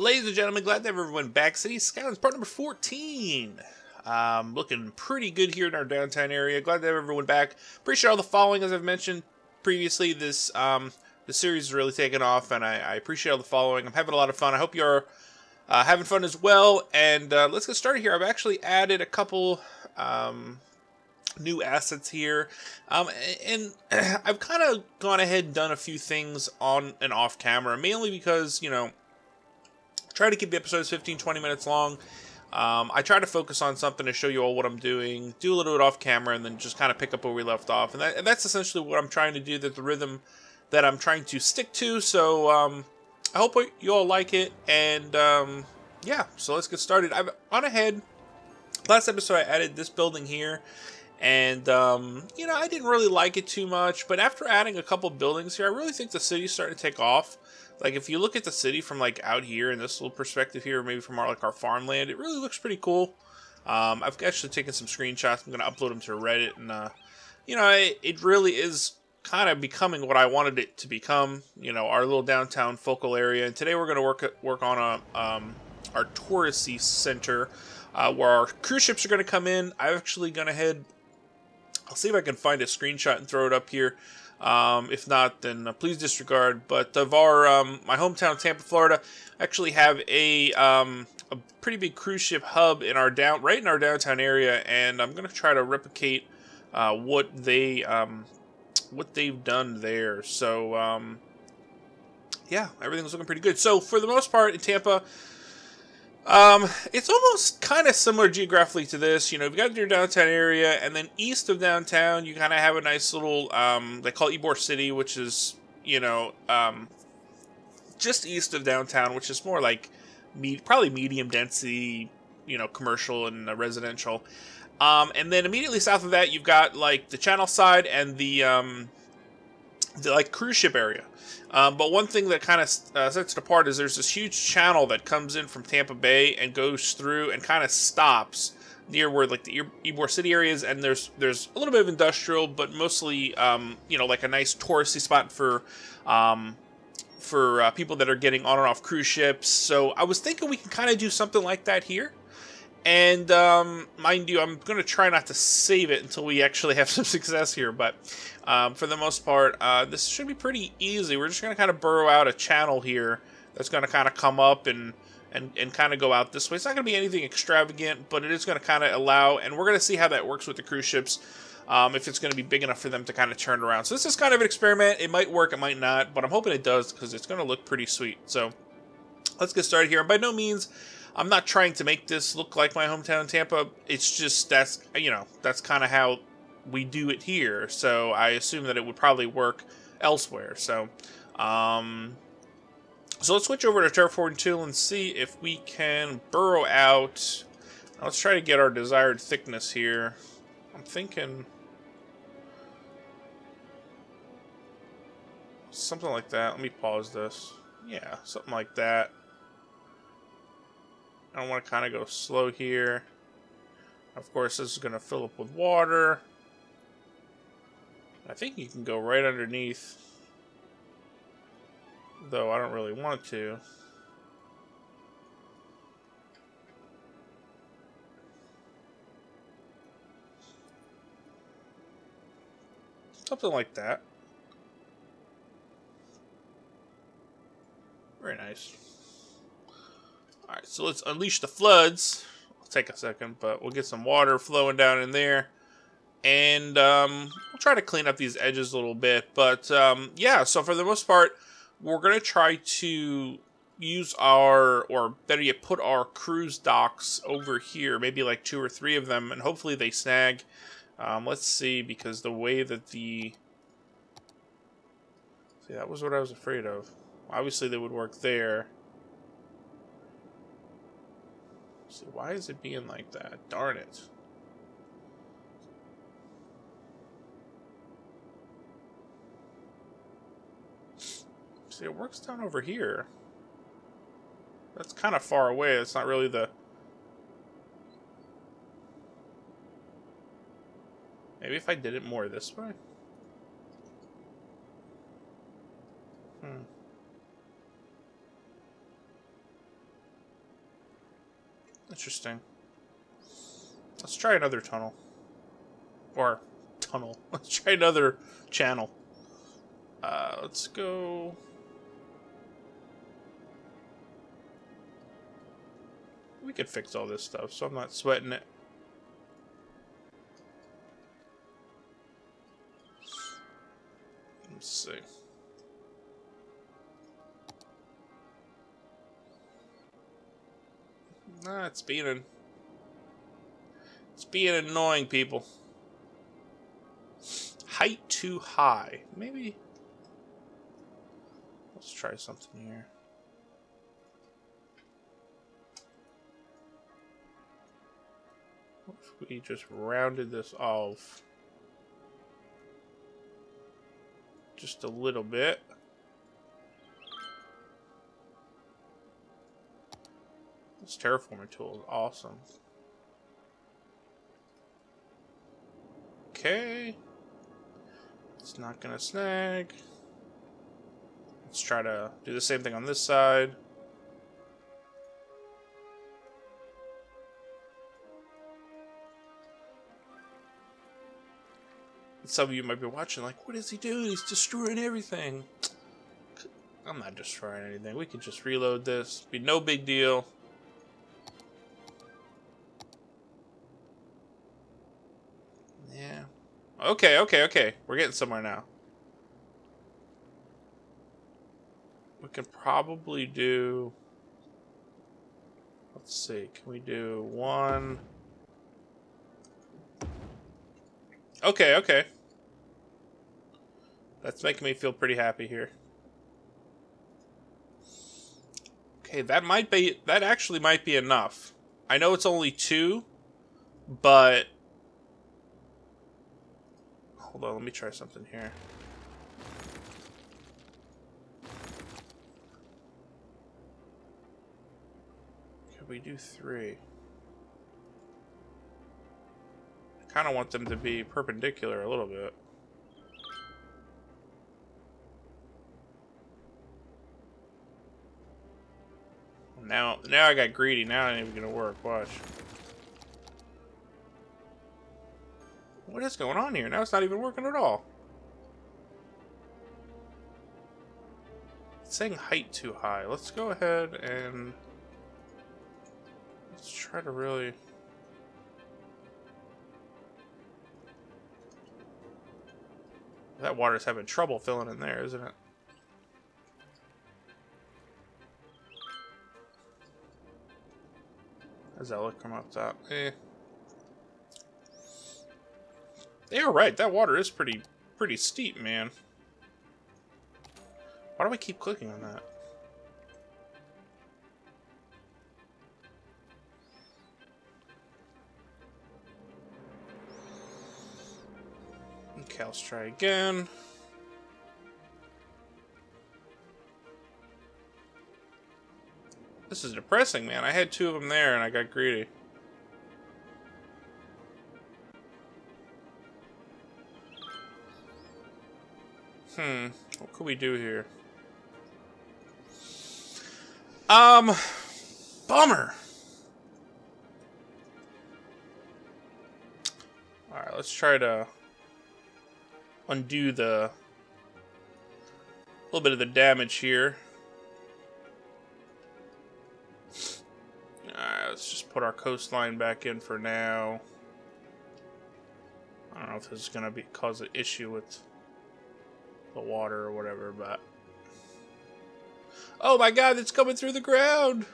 Ladies and gentlemen, glad to have everyone back. City Skylines part number 14. Looking pretty good here in our downtown area. Glad to have everyone back. Appreciate all the following, as I've mentioned previously. The series is really taking off, and I appreciate all the following. I'm having a lot of fun. I hope you're having fun as well. And let's get started here. I've actually added a couple new assets here, and I've kind of gone ahead and done a few things on and off camera, mainly because, you know, try to keep the episodes 15-20 minutes long. I try to focus on something to show you all what I'm doing, do a little bit off camera, and then just kind of pick up where we left off. And that's essentially what I'm trying to do, that's the rhythm that I'm trying to stick to. So I hope you all like it. And yeah, so let's get started. I've gone ahead. Last episode I added this building here. And, you know, I didn't really like it too much. But after adding a couple buildings here, I really think the city's starting to take off. Like, if you look at the city from, like, out here in this little perspective here, maybe from our farmland, it really looks pretty cool. I've actually taken some screenshots. I'm going to upload them to Reddit. And, you know, it really is kind of becoming what I wanted it to become. You know, our little downtown focal area. And today we're going to work on our touristy center, where our cruise ships are going to come in. I've actually gone ahead. I'll see if I can find a screenshot and throw it up here. If not, then please disregard. But of our my hometown, Tampa, Florida, actually have a pretty big cruise ship hub in our right in our downtown area, and I'm gonna try to replicate what they've done there. So yeah, everything's looking pretty good. So for the most part in Tampa, it's almost kind of similar geographically to this. You know, you've got your downtown area, and then east of downtown, you kind of have a nice little, they call it Ybor City, which is, you know, just east of downtown, which is more like, probably medium density, you know, commercial and residential. And then immediately south of that, you've got, like, the Channel side and the like, cruise ship area. But one thing that kind of sets it apart is there's this huge channel that comes in from Tampa Bay and goes through and kind of stops near where, like, the Ybor City area is, and there's a little bit of industrial, but mostly you know, like a nice touristy spot for people that are getting on and off cruise ships. So I was thinking we can kind of do something like that here. And mind you, I'm going to try not to save it until we actually have some success here. But for the most part, this should be pretty easy. We're just going to kind of burrow out a channel here that's going to kind of come up and kind of go out this way. It's not going to be anything extravagant, but it is going to kind of allow, and we're going to see how that works with the cruise ships, if it's going to be big enough for them to kind of turn around. So this is kind of an experiment. It might work, it might not, but I'm hoping it does, because it's going to look pretty sweet. So let's get started here. And by no means, I'm not trying to make this look like my hometown Tampa. It's just, that's, you know, that's kind of how we do it here. So I assume that it would probably work elsewhere. So, so let's switch over to Terraforming Tool and see if we can burrow out. Now let's try to get our desired thickness here. I'm thinking something like that. Let me pause this. Yeah, something like that. I want to kind of go slow here. Of course, this is going to fill up with water. I think you can go right underneath, though I don't really want to. Something like that. Very nice. Alright, so let's unleash the floods. It'll take a second, but we'll get some water flowing down in there. And we'll try to clean up these edges a little bit. But yeah, so for the most part, we're going to try to use or better yet, put our cruise docks over here. Maybe like 2 or 3 of them, and hopefully they snag. Let's see, because the way that see, that was what I was afraid of. Obviously, they would work there. See, why is it being like that? Darn it. See, it works down over here. That's kind of far away. That's not really the... Maybe if I did it more this way? Interesting. Let's try another tunnel. Or tunnel. Let's try another channel. Let's go... We could fix all this stuff, so I'm not sweating it. Let's see. Nah, it's being annoying, people. Height too high. Maybe. Let's try something here. What if we just rounded this off just a little bit? This terraforming tool is awesome. Okay. It's not gonna snag. Let's try to do the same thing on this side. Some of you might be watching like, what is he doing? He's destroying everything. I'm not destroying anything. We can just reload this. Be no big deal. Yeah. Okay. We're getting somewhere now. We can probably do... Let's see. Can we do one... Okay. That's making me feel pretty happy here. Okay, that actually might be enough. I know it's only 2, but... Hold on, let me try something here. Could we do 3? I kind of want them to be perpendicular a little bit. Now I got greedy. Now it ain't even gonna work. Watch. What is going on here? Now it's not even working at all. It's saying height too high. Let's go ahead and let's try to really... That water's having trouble filling in there, isn't it? How's that look come up top? Eh. They are right. That water is pretty steep, man. Why do I keep clicking on that? Okay, let's try again. This is depressing, man. I had 2 of them there and I got greedy. What could we do here? Bummer. Alright, let's try to undo the little bit of the damage here. Alright, let's just put our coastline back in for now. I don't know if this is gonna cause an issue with the water or whatever, but... Oh my god, it's coming through the ground!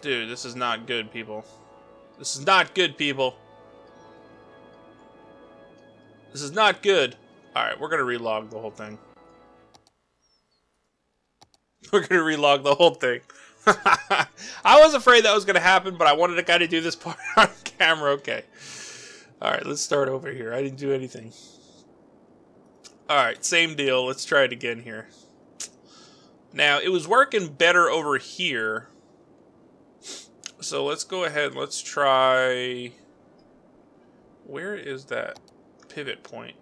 Dude, this is not good, people. This is not good, people. This is not good. Alright, we're gonna relog the whole thing. We're gonna relog the whole thing. I was afraid that was gonna happen, but I wanted to kind of do this part on camera. Okay. Alright, let's start over here. I didn't do anything. Alright, same deal. Let's try it again here. Now, it was working better over here. So let's go ahead and let's try... Where is that pivot point.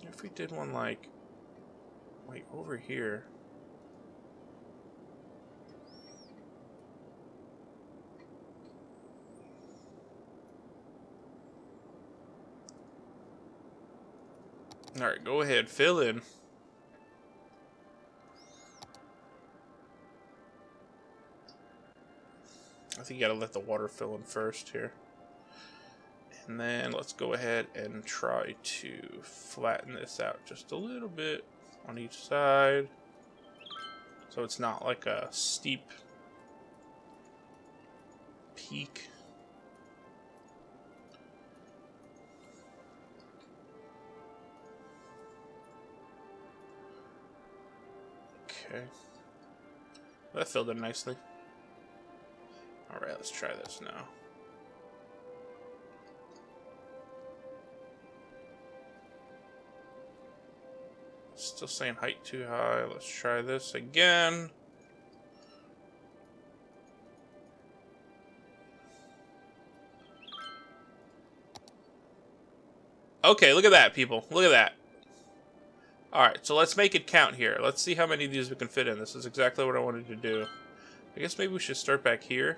If we did one like, wait, over here. Alright, go ahead, fill in. I think you gotta let the water fill in first here. And then let's go ahead and try to flatten this out just a little bit on each side. So it's not like a steep peak. Okay. That filled in nicely. Alright, let's try this now. Still saying height too high. Let's try this again. Okay, look at that, people. Look at that. Alright, so let's make it count here. Let's see how many of these we can fit in. This is exactly what I wanted to do. I guess maybe we should start back here.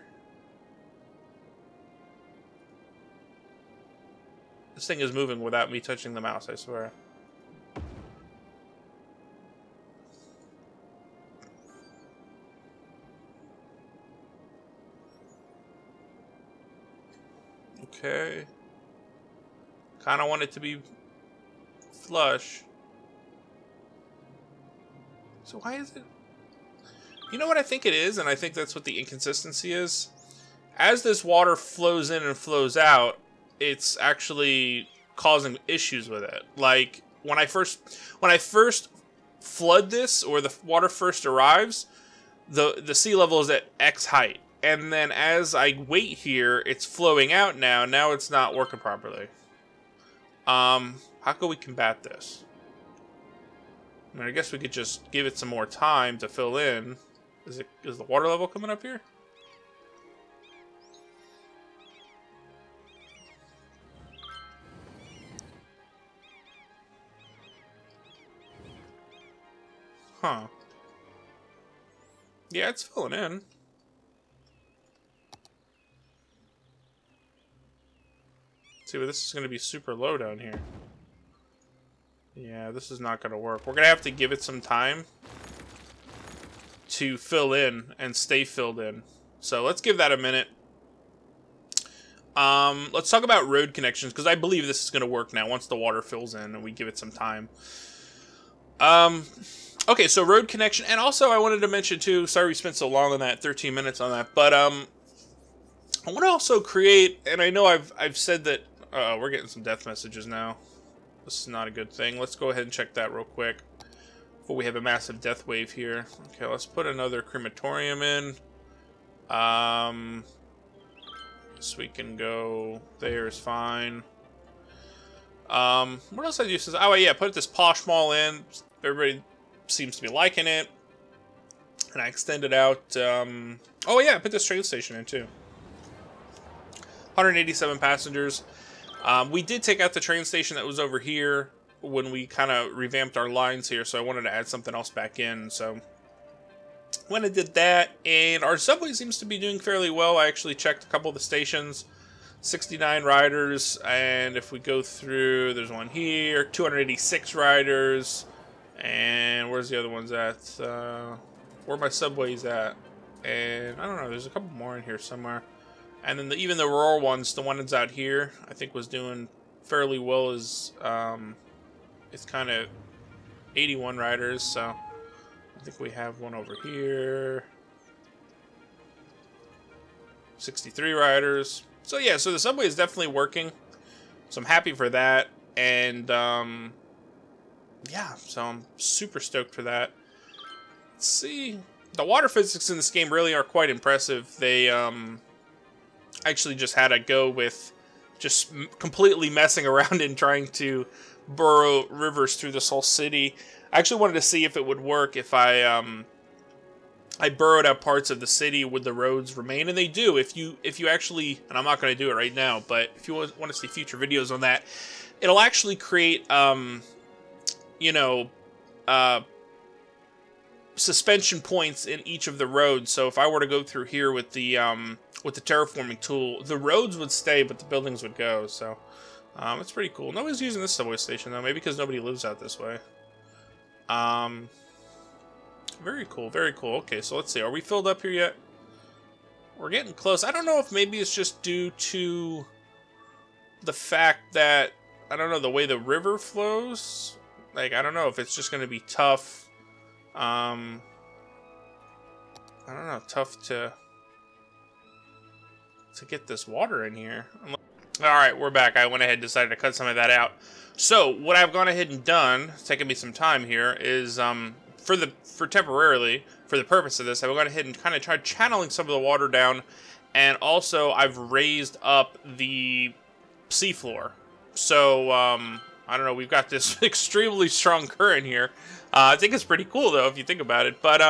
This thing is moving without me touching the mouse, I swear. Okay. Kind of want it to be flush. So why is it? You know what I think it is, and I think that's what the inconsistency is. As this water flows in and flows out, it's actually causing issues with it. Like when I first flood this, or the water first arrives, the sea level is at X height. And then as I wait here, it's flowing out now. Now it's not working properly. How can we combat this? I mean, I guess we could just give it some more time to fill in. Is the water level coming up here? Huh. Yeah, it's filling in. See, but this is going to be super low down here. Yeah, this is not going to work. We're going to have to give it some time to fill in and stay filled in. So let's give that a minute. Let's talk about road connections, because I believe this is going to work now once the water fills in and we give it some time. Okay, so road connection. And also I wanted to mention too, sorry we spent so long on that, 13 minutes on that, but I want to also create, and I know I've said that, we're getting some death messages now. This is not a good thing. Let's go ahead and check that real quick before we have a massive death wave here. Okay, let's put another crematorium in. So we can go there is fine. What else I do? Oh yeah, put this posh mall in. Everybody seems to be liking it. And I extended out. Oh yeah, I put this train station in too. 187 passengers. We did take out the train station that was over here when we kind of revamped our lines here, so I wanted to add something else back in. So when I did that, and our subway seems to be doing fairly well. I actually checked a couple of the stations, 69 riders, and if we go through, there's one here, 286 riders, and where's the other ones at? Where my subway's at? And I don't know, there's a couple more in here somewhere. And then even the rural ones, the one that's out here, I think was doing fairly well. Is it's kind of 81 riders, so I think we have one over here. 63 riders. So yeah, so the subway is definitely working. So I'm happy for that. And yeah, so I'm super stoked for that. Let's see. The water physics in this game really are quite impressive. They actually just had a go with just completely messing around and trying to burrow rivers through this whole city. I actually wanted to see if it would work if I I burrowed out parts of the city where the roads remain, and they do. If you actually, and I'm not going to do it right now, but if you want to see future videos on that, it'll actually create, you know, suspension points in each of the roads. So if I were to go through here with the terraforming tool, the roads would stay, but the buildings would go. So it's pretty cool. Nobody's using this subway station though, maybe because nobody lives out this way. Very cool, very cool. Okay, so let's see. Are we filled up here yet? We're getting close. I don't know if maybe it's just due to the fact that, I don't know, the way the river flows. Like, I don't know if it's just going to be tough. I don't know, tough to get this water in here. Alright, we're back. I went ahead and decided to cut some of that out. So, what I've gone ahead and done, it's taking me some time here, is, for temporarily, for the purpose of this, I've gone ahead and kind of tried channeling some of the water down, and also I've raised up the seafloor. So, I don't know, we've got this extremely strong current here. I think it's pretty cool, though, if you think about it. But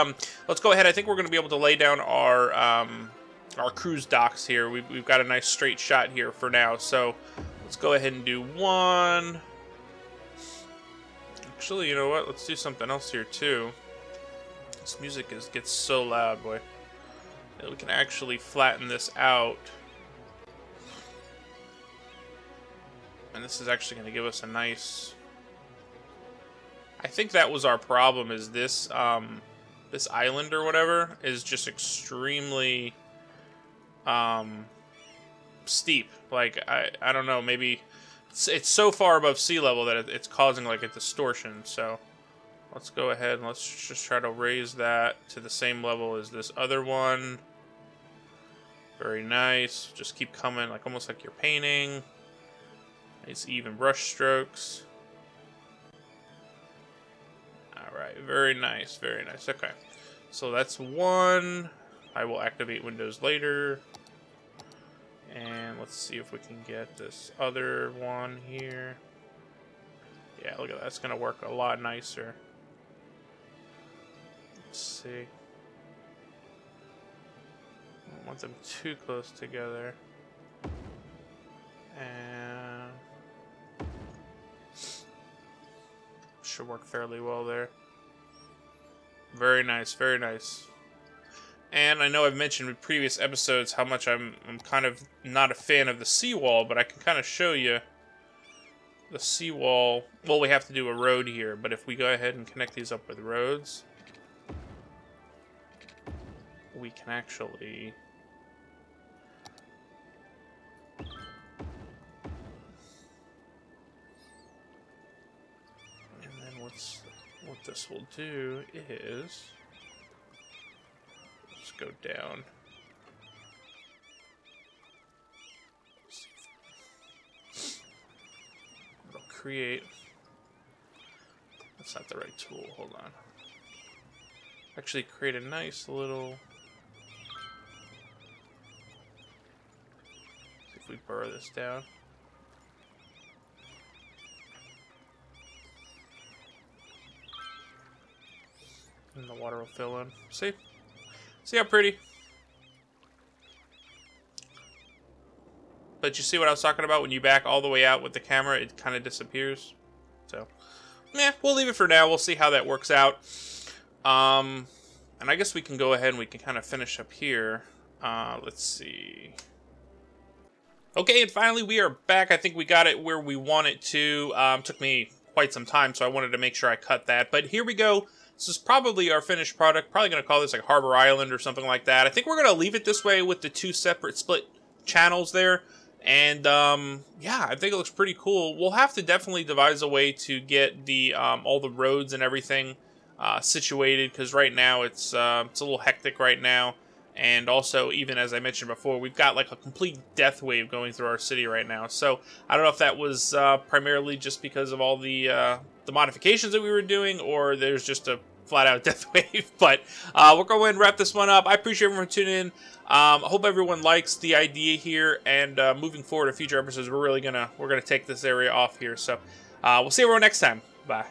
let's go ahead. I think we're going to be able to lay down our cruise docks here. We've got a nice straight shot here for now. So let's go ahead and do one. Actually, you know what? Let's do something else here, too. This music gets so loud, boy. We can actually flatten this out. And this is actually going to give us a nice... I think that was our problem, is this this island or whatever is just extremely steep. Like, I don't know, maybe it's so far above sea level that it's causing like a distortion. So let's go ahead and let's just try to raise that to the same level as this other one. Very nice. Just keep coming, like almost like you're painting. Nice even brush strokes. Alright, very nice, very nice. Okay, so that's one. I will activate Windows later. And let's see if we can get this other one here. Yeah, look at that. That's going to work a lot nicer. Let's see. I don't want them too close together. And should work fairly well there. Very nice, very nice. And I know I've mentioned in previous episodes how much I'm kind of not a fan of the seawall, but I can kind of show you the seawall. Well, we have to do a road here, but if we go ahead and connect these up with roads, we can actually... What this will do is, let's go down. It'll create, that's not the right tool, hold on. Actually create a nice little, see if we burrow this down. And the water will fill in. See? See how pretty? But you see what I was talking about? When you back all the way out with the camera, it kind of disappears. So, yeah, we'll leave it for now. We'll see how that works out. And I guess we can go ahead and we can kind of finish up here. Let's see. Okay, and finally we are back. I think we got it where we want it to. Took me quite some time, so I wanted to make sure I cut that. But here we go. This is probably our finished product. Probably going to call this like Harbor Island or something like that. I think we're going to leave it this way with the two separate split channels there. And, yeah, I think it looks pretty cool. We'll have to definitely devise a way to get the all the roads and everything situated. Because right now it's a little hectic right now. And also, even as I mentioned before, we've got like a complete death wave going through our city right now. So I don't know if that was primarily just because of all the modifications that we were doing, or there's just a flat-out death wave. But we'll go ahead and wrap this one up. I appreciate everyone tuning in. I hope everyone likes the idea here, and moving forward to future episodes, we're gonna take this area off here. So we'll see everyone next time. Bye.